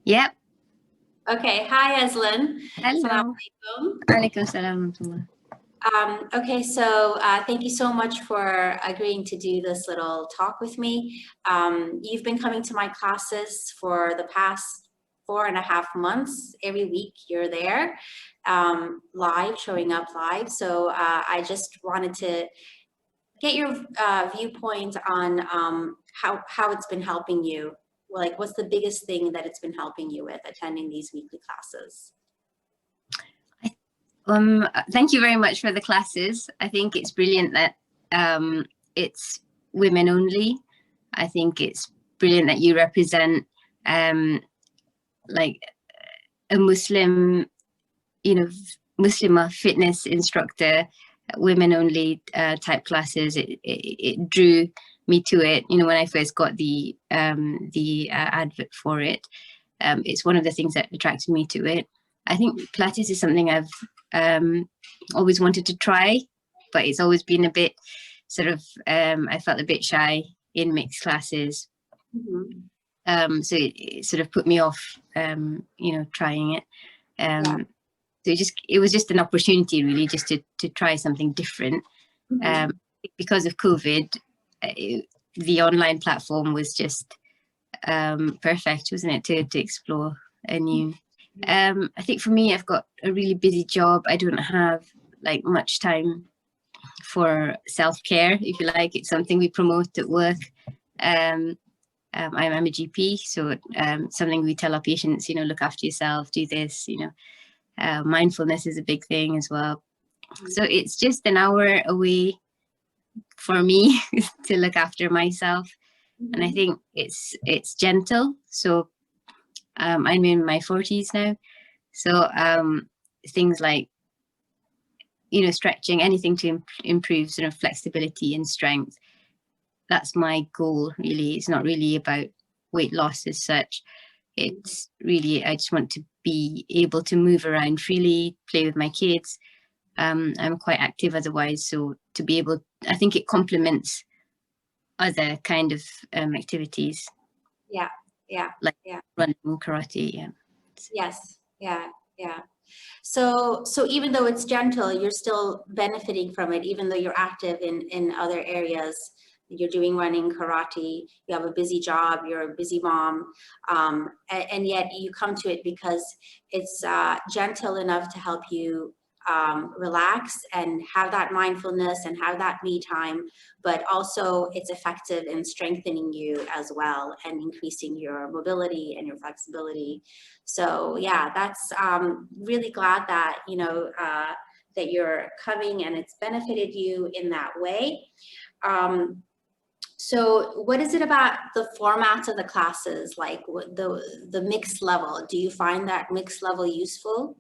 Yep. Okay. Hi, Aslan. Hello. Alaikum salam. Okay, so thank you so much for agreeing to do this little talk with me. You've been coming to my classes for the past 4.5 months. Every week you're there, live, showing up live. So I just wanted to get your viewpoint on how it's been helping you. Like, what's the biggest thing that it's been helping you with attending these weekly classes? Thank you very much for the classes. I think it's brilliant that it's women only. I think it's brilliant that you represent like a Muslim, Muslimah fitness instructor, women only type classes. It drew me to it. When I first got the advert for it, it's one of the things that attracted me to it. I think Pilates is something I've always wanted to try, but it's always been a bit sort of, I felt a bit shy in mixed classes. Mm-hmm. So it sort of put me off, trying it. So it was just an opportunity really just to try something different. Mm-hmm. Because of COVID, the online platform was just perfect, wasn't it, to explore a new. I think for me, I've got a really busy job. I don't have like much time for self-care, if you like. It's something we promote at work. I'm a GP, so something we tell our patients, look after yourself, do this, mindfulness is a big thing as well. So it's just an hour away for me to look after myself. And I think it's gentle. So I'm in my 40s now. So things like, stretching, anything to improve sort of flexibility and strength. That's my goal, really. It's not really about weight loss as such. It's really, I just want to be able to move around freely, play with my kids. I'm quite active otherwise. So to be able, I think it complements other kind of activities. Yeah. Like running, karate, Yes. Yeah. So even though it's gentle, you're still benefiting from it, even though you're active in other areas. You're doing running, karate, you have a busy job, you're a busy mom, and yet you come to it because it's gentle enough to help you relax and have that mindfulness and have that me time, but also it's effective in strengthening you as well and increasing your mobility and your flexibility. So yeah, that's really glad that that you're coming and it's benefited you in that way. So what is it about the formats of the classes, like the mixed level? Do you find that mixed level useful?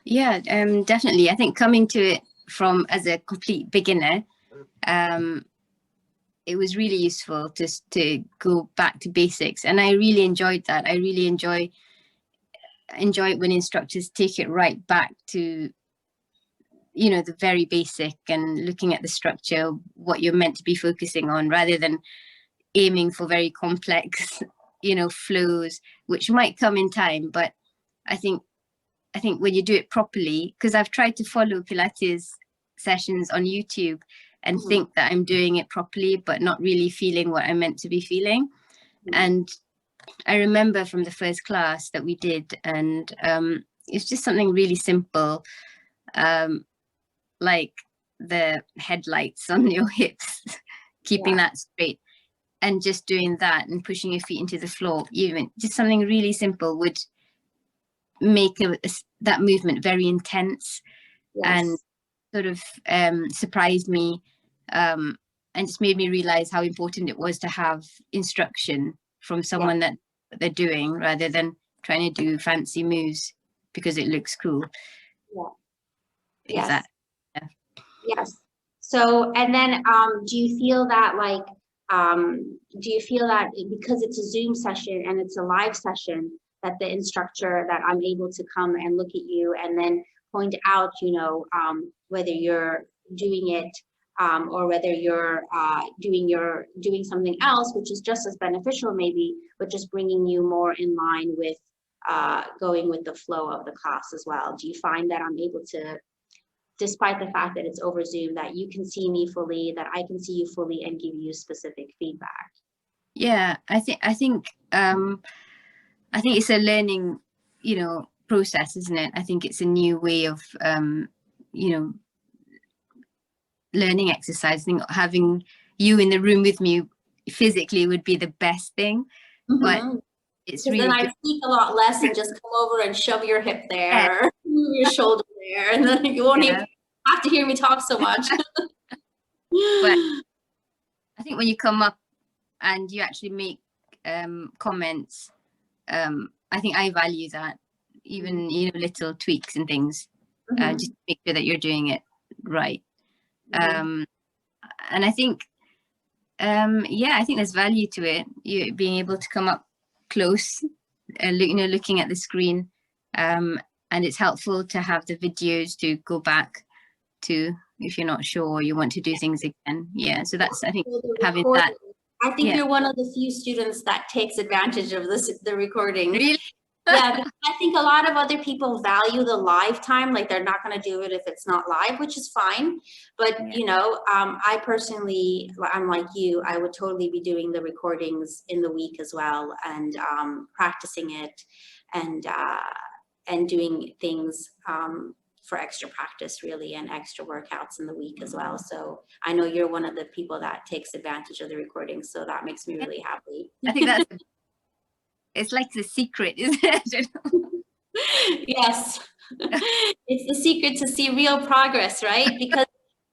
Yeah, definitely. I think coming to it as a complete beginner, it was really useful just to go back to basics, and I really enjoyed that. I really enjoy it when instructors take it right back to the very basic and looking at the structure, what you're meant to be focusing on, rather than aiming for very complex flows, which might come in time. But I think when you do it properly, because I've tried to follow Pilates sessions on YouTube and think that I'm doing it properly, but not really feeling what I'm meant to be feeling. And I remember from the first class that we did, and it's just something really simple, like the headlights on your hips, keeping that straight, and just doing that and pushing your feet into the floor. Even just something really simple would make that movement very intense. And sort of surprised me, and just made me realize how important it was to have instruction from someone that they're doing, rather than trying to do fancy moves because it looks cool. Yes. Yes. So, and then do you feel that because it's a Zoom session and it's a live session, that the instructor, that I'm able to come and look at you and then point out, whether you're doing it or whether you're doing something else, which is just as beneficial maybe, but just bringing you more in line with going with the flow of the class as well. Do you find that I'm able to, despite the fact that it's over Zoom, that you can see me fully, that I can see you fully and give you specific feedback? Yeah, I think it's a learning, process, isn't it? I think it's a new way of, learning exercise. I think having you in the room with me physically would be the best thing, but it's really then I good. speak a lot less and just come over and shove your hip there, move your shoulder there, and then you won't even have to hear me talk so much. But I think when you come up and you actually make comments, I think I value that, even little tweaks and things, just to make sure that you're doing it right. And I think I think there's value to it, you being able to come up close, looking at the screen, and it's helpful to have the videos to go back to if you're not sure or you want to do things again. So that's, I think, having that. I think you're one of the few students that takes advantage of the recording. Really? Yeah, because I think a lot of other people value the live time, like they're not going to do it if it's not live, which is fine. But I personally, I'm like you, I would totally be doing the recordings in the week as well, and practicing it, and doing things for extra practice really, and extra workouts in the week as well. So I know you're one of the people that takes advantage of the recording, so that makes me really happy. I think that's it's like the secret, isn't it? Yes, it's the secret to see real progress, right? Because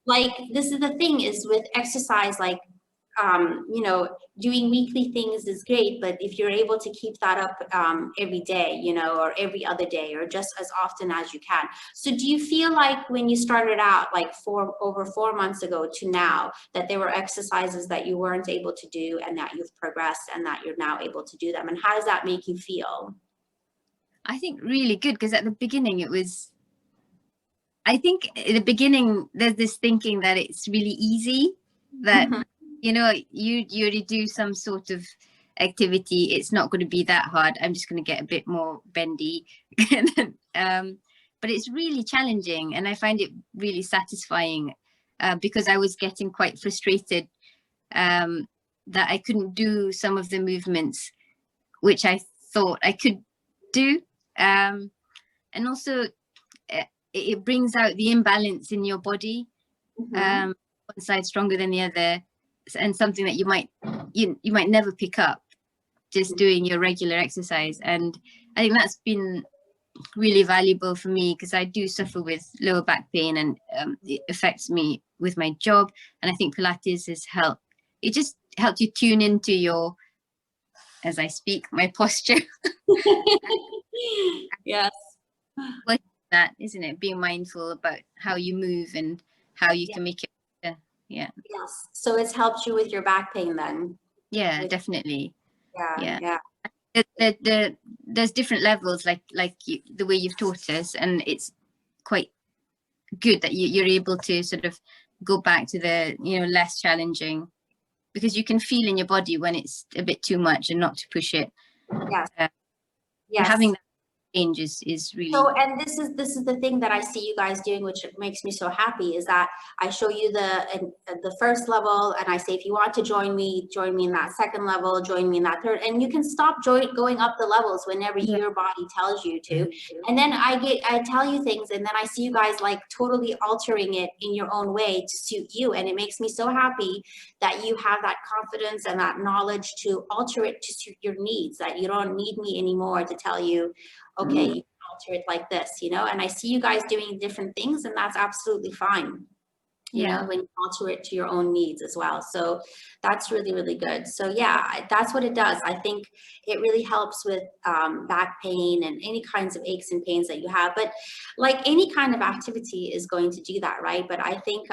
like, this is the thing is with exercise, like, doing weekly things is great, but if you're able to keep that up every day, or every other day, or just as often as you can. So do you feel like when you started out, like over 4 months ago to now, that there were exercises that you weren't able to do and that you've progressed and that you're now able to do them? And how does that make you feel? I think really good, because at the beginning I think at the beginning there's this thinking that it's really easy, that you already do some sort of activity, it's not going to be that hard, I'm just going to get a bit more bendy. But it's really challenging, and I find it really satisfying, because I was getting quite frustrated that I couldn't do some of the movements which I thought I could do, and also it brings out the imbalance in your body, one side stronger than the other, and something that you might never pick up just doing your regular exercise. And I think that's been really valuable for me, because I do suffer with lower back pain, and it affects me with my job. And I think Pilates has helped. It just helped you tune into your, as I speak, my posture. Yes. Like that, isn't it? Being mindful about how you move and how you can make it better. Yes. So it's helped you with your back pain then? Yeah, definitely. Yeah. There's different levels, like the way you've taught us, and it's quite good that you're able to sort of go back to the less challenging, because you can feel in your body when it's a bit too much and not to push it. Having that change is really. So, and this is the thing that I see you guys doing, which makes me so happy, is that I show you the first level, and I say, if you want to join me in that second level, join me in that third, and you can stop going up the levels whenever your body tells you to. And then I tell you things, and then I see you guys like totally altering it in your own way to suit you, and it makes me so happy that you have that confidence and that knowledge to alter it to suit your needs, that you don't need me anymore to tell you, okay, you can alter it like this, and I see you guys doing different things, and that's absolutely fine, you know, when you alter it to your own needs as well. So that's really, really good. So yeah, that's what it does. I think it really helps with back pain and any kinds of aches and pains that you have. But like any kind of activity is going to do that, right? But I think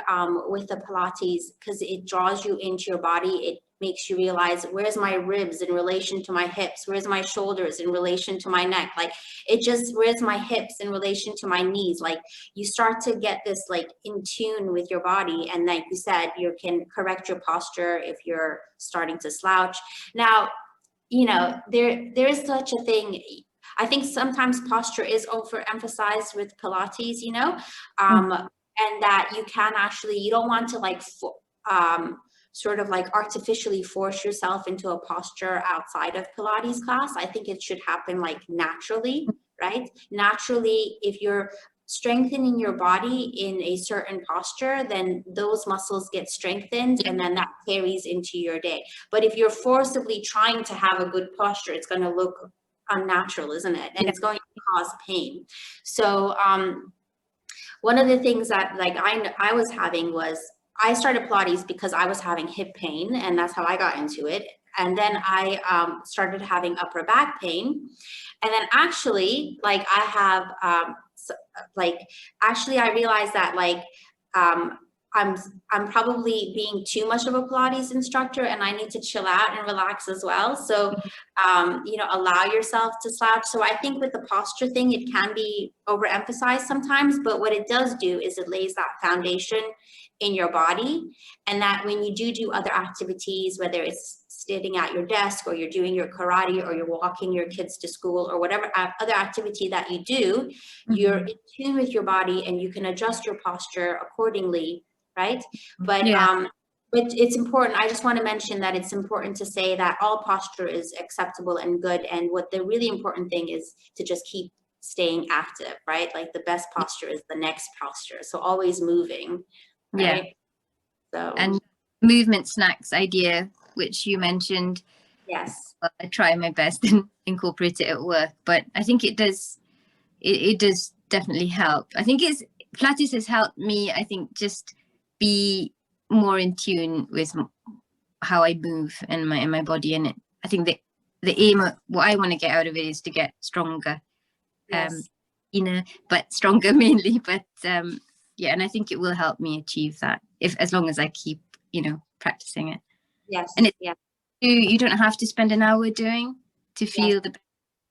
with the Pilates, because it draws you into your body, it makes you realize, where's my ribs in relation to my hips? Where's my shoulders in relation to my neck? Like it just, where's my hips in relation to my knees? Like you start to get this like in tune with your body. And like you said, you can correct your posture if you're starting to slouch. Now, you know, there is such a thing. I think sometimes posture is overemphasized with Pilates, you know, and that you can actually, you don't want to like sort of like artificially force yourself into a posture outside of Pilates class. I think it should happen like naturally, right? Naturally, if you're strengthening your body in a certain posture, then those muscles get strengthened and then that carries into your day. But if you're forcibly trying to have a good posture, it's going to look unnatural, isn't it? And it's going to cause pain. So one of the things that like I was having was, I started Pilates because I was having hip pain, and that's how I got into it. And then I started having upper back pain. And then actually, like I have, actually I realized that like, I'm probably being too much of a Pilates instructor, and I need to chill out and relax as well. So, you know, allow yourself to slouch. So I think with the posture thing, it can be overemphasized sometimes, but what it does do is it lays that foundation in your body, and that when you do other activities, whether it's sitting at your desk or you're doing your karate or you're walking your kids to school or whatever other activity that you do, you're in tune with your body and you can adjust your posture accordingly, right? But but it's important. I just want to mention that it's important to say that all posture is acceptable and good, and what the really important thing is to just keep staying active, right? Like the best posture is the next posture, so always moving, right? So, and movement snacks idea, which you mentioned, yes, I try my best and incorporate it at work, but I think it does definitely help. I think Pilates has helped me, I think, just be more in tune with how I move and my body, and I think that the aim of what I want to get out of it is to get stronger, but stronger mainly. But yeah, and I think it will help me achieve that as long as I keep, practicing it. Yes. And you don't have to spend an hour doing to feel the best.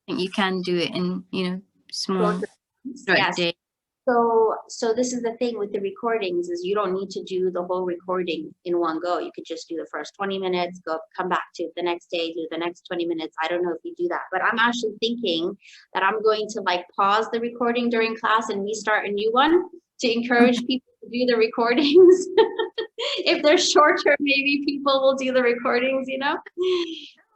I think you can do it in, small day. So this is the thing with the recordings, is you don't need to do the whole recording in one go. You could just do the first 20 minutes, come back to it the next day, do the next 20 minutes. I don't know if you do that, but I'm actually thinking that I'm going to like pause the recording during class and restart a new one to encourage people to do the recordings. If they're shorter, maybe people will do the recordings,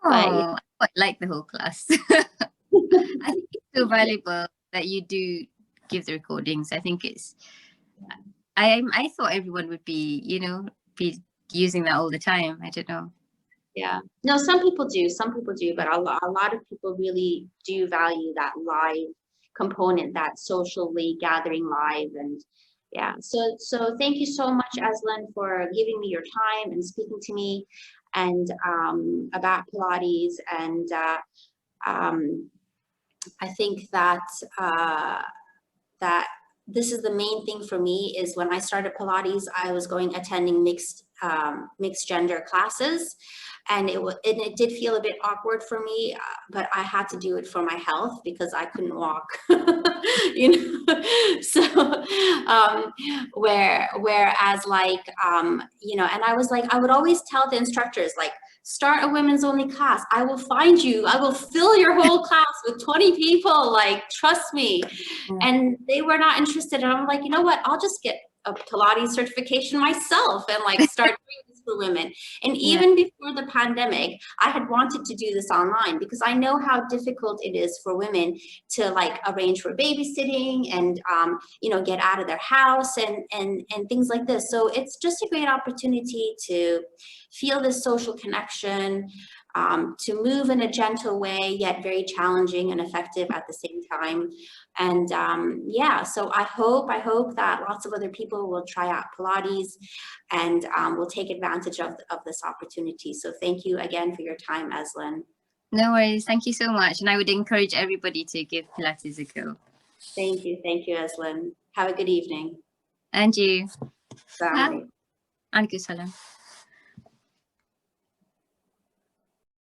But I like the whole class. I think it's so valuable that you do give the recordings. I think I thought everyone would be using that all the time. I don't know. Yeah, no, some people do, but a lot of people really do value that live component, that socially gathering live. And so thank you so much, Aslan, for giving me your time and speaking to me and about Pilates. And I think that that this is the main thing for me, is when I started Pilates, I was attending mixed gender classes, and it did feel a bit awkward for me, but I had to do it for my health because I couldn't walk. So whereas like and I was like, I would always tell the instructors, like, start a women's only class. I will find you. I will fill your whole class with 20 people. Like, trust me. And they were not interested. And I'm like, you know what? I'll just get a Pilates certification myself and like start doing this for women. And even before the pandemic, I had wanted to do this online because I know how difficult it is for women to like arrange for babysitting and get out of their house and things like this. So it's just a great opportunity to feel this social connection, to move in a gentle way, yet very challenging and effective at the same time. And so I hope that lots of other people will try out Pilates and will take advantage of this opportunity. So thank you again for your time, Aslan. No worries. Thank you so much. And I would encourage everybody to give Pilates a go. Thank you, Aslan. Have a good evening. And you. Bye. Alaikum salam.